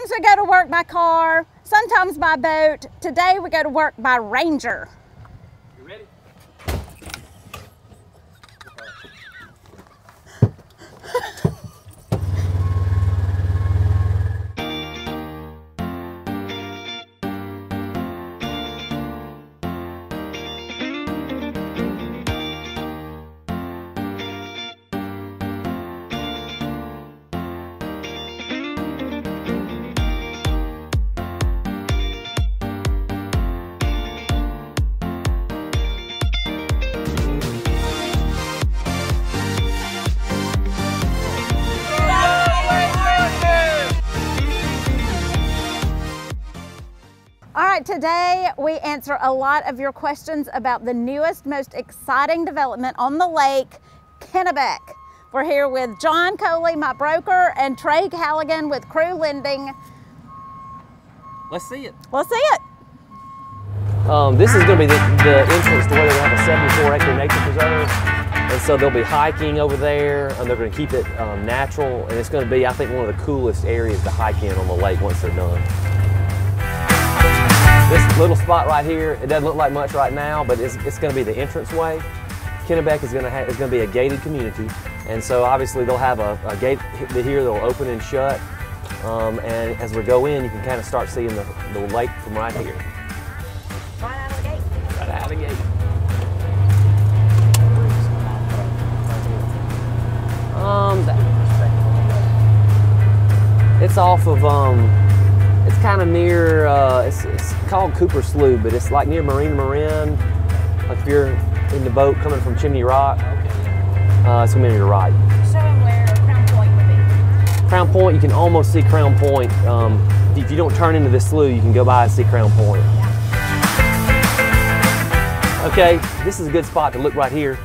Sometimes we go to work by car, sometimes by boat. Today we go to work by Ranger. You ready? All right, today we answer a lot of your questions about the newest, most exciting development on the lake, Kennebec. We're here with John Coley, my broker, and Trey Halligan with Crew Lending. Let's see it. Let's see it. This is going to be the entrance to where they're going to have a 74-acre nature preserve. And so they'll be hiking over there, and they're going to keep it natural. And it's going to be, I think, one of the coolest areas to hike in on the lake once they're done. This little spot right here, it doesn't look like much right now, but it's going to be the entranceway. Kennebec is going to be a gated community, and so obviously they'll have a gate here that'll open and shut. And as we go in, you can kind of start seeing the lake from right here. Right out of the gate. Right out of the gate. It's off of it's kind of near, it's called Cooper Slough, but it's like near Marina Marin. Like if you're in the boat coming from Chimney Rock, it's going to be on your right. Show them where Crown Point would be. Crown Point, you can almost see Crown Point. If you don't turn into this slough, you can go by and see Crown Point. Yeah. Okay, this is a good spot to look right here.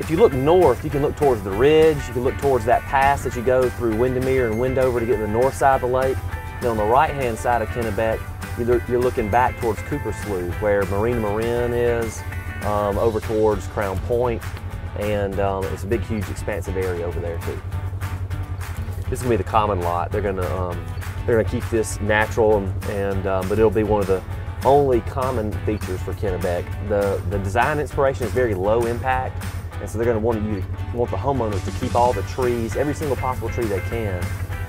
If you look north, you can look towards the ridge. You can look towards that pass that you go through Windermere and Wendover to get to the north side of the lake. Then on the right-hand side of Kennebec, you're looking back towards Cooper Slough, where Marina Marin is, over towards Crown Point, and it's a big, huge, expansive area over there too. This is gonna be the common lot. They're gonna keep this natural, but it'll be one of the only common features for Kennebec. The design inspiration is very low impact, and so they're gonna want the homeowners to keep all the trees, every single possible tree they can.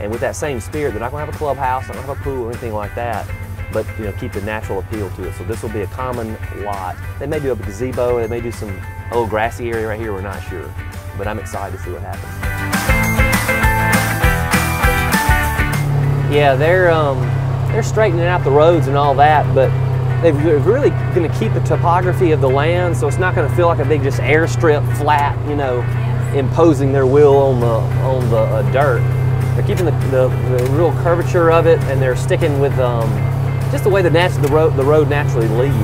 And with that same spirit, they're not going to have a clubhouse, they're not going to have a pool or anything like that, but keep the natural appeal to it. So this will be a common lot. They may do a gazebo, they may do a little grassy area right here, we're not sure. But I'm excited to see what happens. Yeah, they're straightening out the roads and all that, but they're really going to keep the topography of the land, so it's not going to feel like a big just airstrip flat, imposing their will on the dirt. They're keeping the real curvature of it, and they're sticking with just the way the road naturally leads.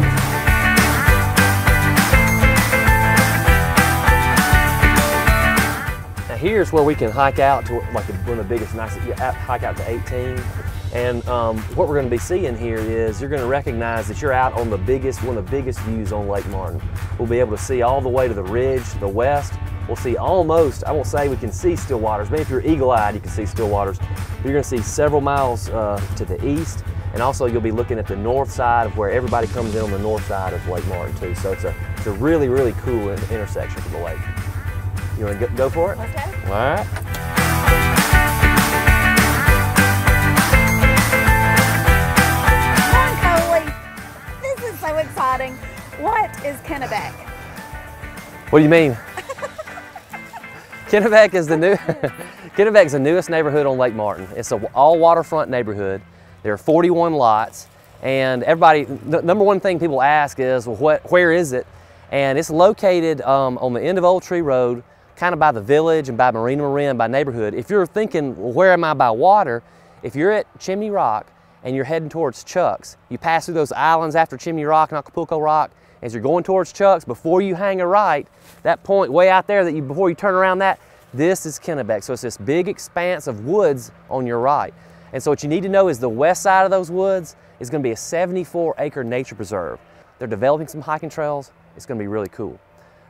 Now here's where we can hike out to like one of the biggest, nicest, hike out to 18. And what we're going to be seeing here is you're going to recognize that you're out on one of the biggest views on Lake Martin. We'll be able to see all the way to the ridge, to the west. We'll see almost, I won't say we can see still waters, maybe if you're eagle-eyed you can see still waters. You're going to see several miles to the east, and also you'll be looking at the north side of where everybody comes in on the north side of Lake Martin too. So it's a really, really cool intersection for the lake. You want to go for it? Let's go. All right. So exciting. What is Kennebec? What do you mean? Kennebec is Kennebec is the newest neighborhood on Lake Martin. It's an all waterfront neighborhood. There are 41 lots, and the number one thing people ask is, well, where is it? And it's located on the end of Old Tree Road, kind of by the village and by Marina Marin, by neighborhood. If you're thinking, well, where am I by water? If you're at Chimney Rock and you're heading towards Chucks, you pass through those islands after Chimney Rock and Acapulco Rock. As you're going towards Chucks, before you hang a right, that point way out there before you turn around this is Kennebec. So it's this big expanse of woods on your right. And so what you need to know is the west side of those woods is going to be a 74-acre nature preserve. They're developing some hiking trails. It's going to be really cool.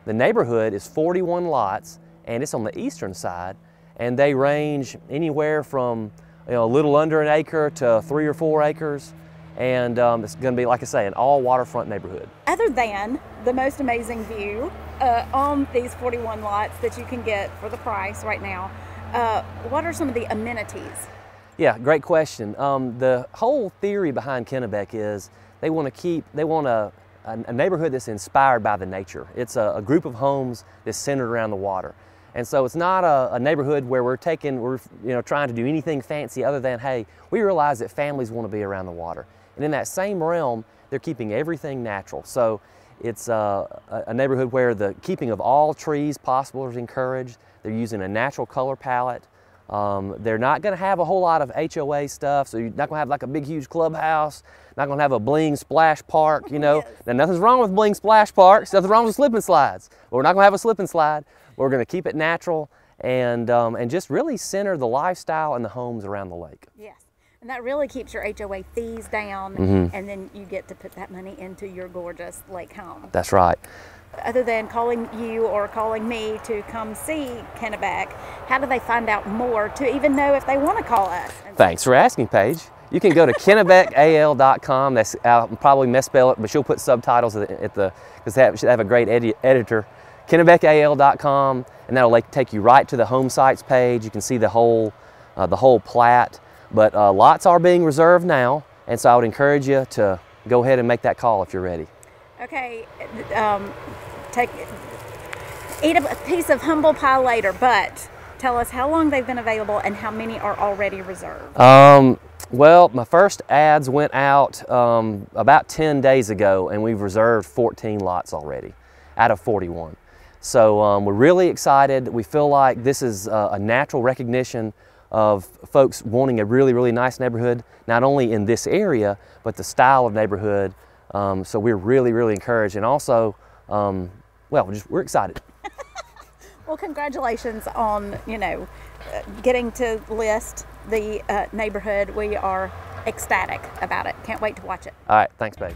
The neighborhood is 41 lots, and it's on the eastern side, and they range anywhere from a little under an acre to 3 or 4 acres. And it's going to be, like I say, an all waterfront neighborhood. Other than the most amazing view on these 41 lots that you can get for the price right now, what are some of the amenities? Yeah, great question. The whole theory behind Kennebec is they want a neighborhood that's inspired by the nature. It's a group of homes that's centered around the water. And so it's not a neighborhood where we're trying to do anything fancy other than, hey, we realize that families want to be around the water. And in that same realm, they're keeping everything natural. So it's a neighborhood where the keeping of all trees possible is encouraged. They're using a natural color palette. They're not going to have a whole lot of HOA stuff, so you're not going to have like a big, huge clubhouse, not going to have a bling splash park, you know. Now, nothing's wrong with bling splash parks, nothing's wrong with slip and slides. But we're not going to have a slip and slide. We're going to keep it natural and just really center the lifestyle and the homes around the lake. Yes. And that really keeps your HOA fees down, and then you get to put that money into your gorgeous lake home. That's right. Other than calling you or calling me to come see Kennebec, how do they find out more to even know if they want to call us? Thanks for asking, Paige. You can go to kennebecal.com. That's, I'll probably misspell it, but she'll put subtitles because they should have a great editor. kennebecal.com, and that'll take you right to the home sites page. You can see the whole plat. But lots are being reserved now, and so I would encourage you to go ahead and make that call if you're ready. Okay, eat a piece of humble pie later, but tell us how long they've been available and how many are already reserved. Well, my first ads went out about 10 days ago, and we've reserved 14 lots already out of 41. So we're really excited. We feel like this is a natural recognition of folks wanting a really, really nice neighborhood, not only in this area, but the style of neighborhood. So we're really, really encouraged, and also, well, we're excited. Well, congratulations on, getting to list the neighborhood. We are ecstatic about it. Can't wait to watch it. All right, thanks, Paige.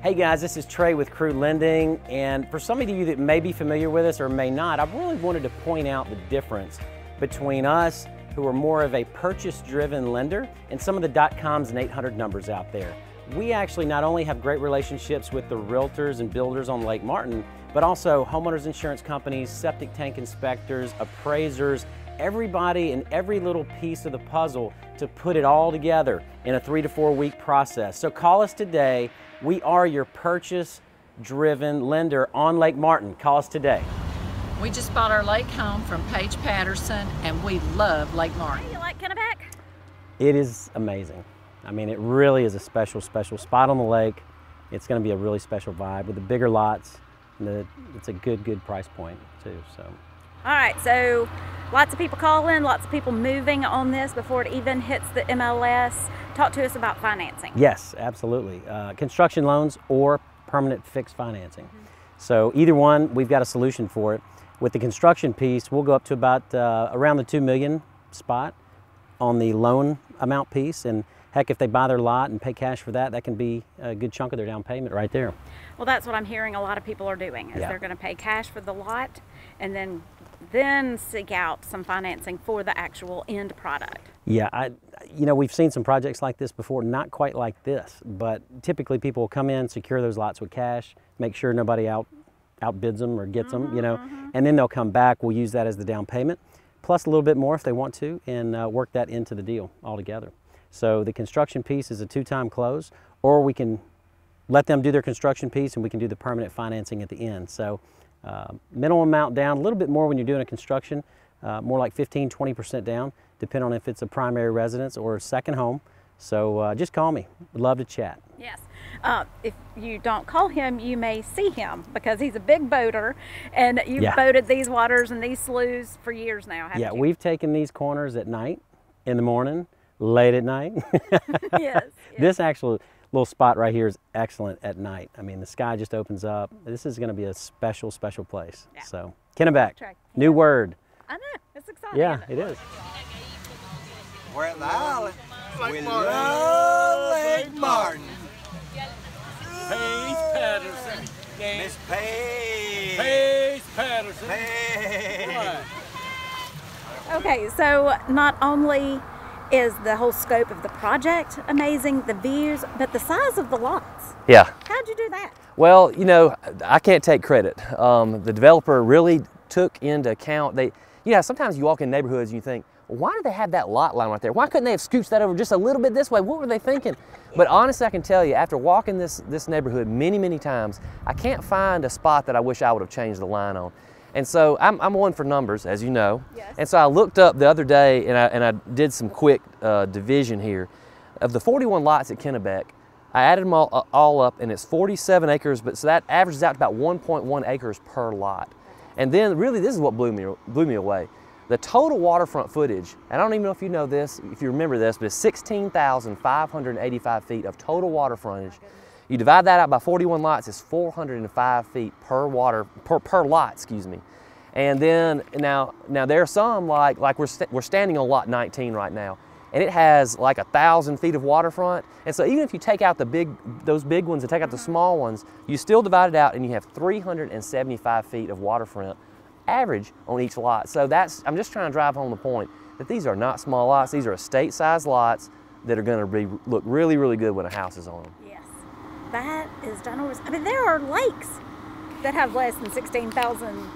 Hey guys, this is Trey with Crew Lending, and for some of you that may be familiar with us or may not, I really wanted to point out the difference between us, who are more of a purchase-driven lender, and some of the .coms and 800 numbers out there. We actually not only have great relationships with the realtors and builders on Lake Martin, but also homeowners insurance companies, septic tank inspectors, appraisers, everybody in every little piece of the puzzle to put it all together in a 3 to 4 week process. So call us today. We are your purchase-driven lender on Lake Martin. Call us today. We just bought our lake home from Paige Patterson, and we love Lake Martin. You like Kennebec? It is amazing. I mean, it really is a special, special spot on the lake. It's going to be a really special vibe with the bigger lots. And it's a good price point too. So. All right, so lots of people calling, lots of people moving on this before it even hits the MLS. Talk to us about financing. Yes, absolutely. Construction loans or permanent fixed financing. So either one, we've got a solution for it. With the construction piece, we'll go up to about around the $2 million spot on the loan amount piece. And heck, if they buy their lot and pay cash for that, that can be a good chunk of their down payment right there. Well, that's what I'm hearing a lot of people are doing, is they're going to pay cash for the lot and then seek out some financing for the actual end product. Yeah, we've seen some projects like this before, not quite like this, but typically people will come in, secure those lots with cash, make sure nobody outbids them or gets them, and then they'll come back. We'll use that as the down payment, plus a little bit more if they want to, and work that into the deal altogether. So the construction piece is a 2-time close, or we can let them do their construction piece and we can do the permanent financing at the end. So minimum amount down, a little bit more when you're doing a construction, more like 15–20% down, depending on if it's a primary residence or a second home. So just call me. We'd love to chat. Yes. If you don't call him, you may see him because he's a big boater, and you've boated these waters and these sloughs for years now, haven't you? We've taken these corners at night, in the morning, late at night. Yes. This actual little spot right here is excellent at night. I mean, the sky just opens up. This is going to be a special, special place. Yeah. So, Kennebec, new word. I know. It's exciting. Yeah, it is. We're at the island. We love Lake Martin. Paige Patterson. Miss Paige. Paige Patterson. Paige. Okay, so not only is the whole scope of the project amazing, the views, but the size of the lots. Yeah. How'd you do that? Well, you know, I can't take credit. The developer really took into account, sometimes you walk in neighborhoods and you think, well, why do they have that lot line right there? Why couldn't they have scooched that over just a little bit this way? What were they thinking? But honestly, I can tell you, after walking this neighborhood many, many times, I can't find a spot that I wish I would have changed the line on. And so I'm one for numbers, as you know. Yes. And so I looked up the other day and I did some quick division here. Of the 41 lots at Kennebec, I added them all up, and it's 47 acres, but so that averages out to about 1.1 acres per lot. And then really this is what blew me away. The total waterfront footage, and I don't even know if you know this, if you remember this, but it's 16,585 feet of total water frontage. You divide that out by 41 lots, it's 405 feet per lot, excuse me. And then now there are some like we're standing on lot 19 right now, and it has like 1,000 feet of waterfront. And so even if you take out those big ones and take out the small ones, you still divide it out and you have 375 feet of waterfront average on each lot. So I'm just trying to drive home the point that these are not small lots. These are estate-sized lots that are going to look really, really good when a house is on them. Yes, that is ginormous. I mean, there are lakes that have less than 16,000,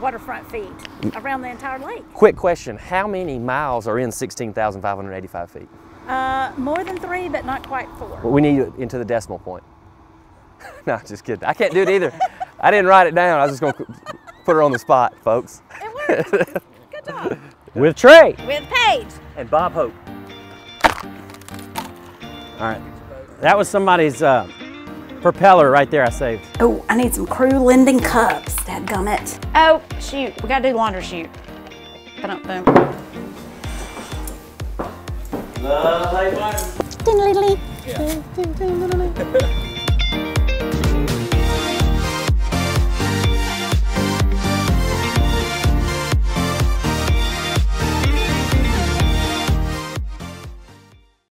waterfront feet around the entire lake. Quick question, how many miles are in 16,585 feet? More than 3, but not quite 4. Well, we need it into the decimal point. No, just kidding. I can't do it either. I didn't write it down. I was just going to put her on the spot, folks. It worked. Good job. With Trey. With Paige. And Bob Hope. All right. That was somebody's propeller right there I saved. Oh, I need some Crew Lending cups. Dadgummit. Oh, shoot. We got to do the launder chute. Boom. Love Lake Martin.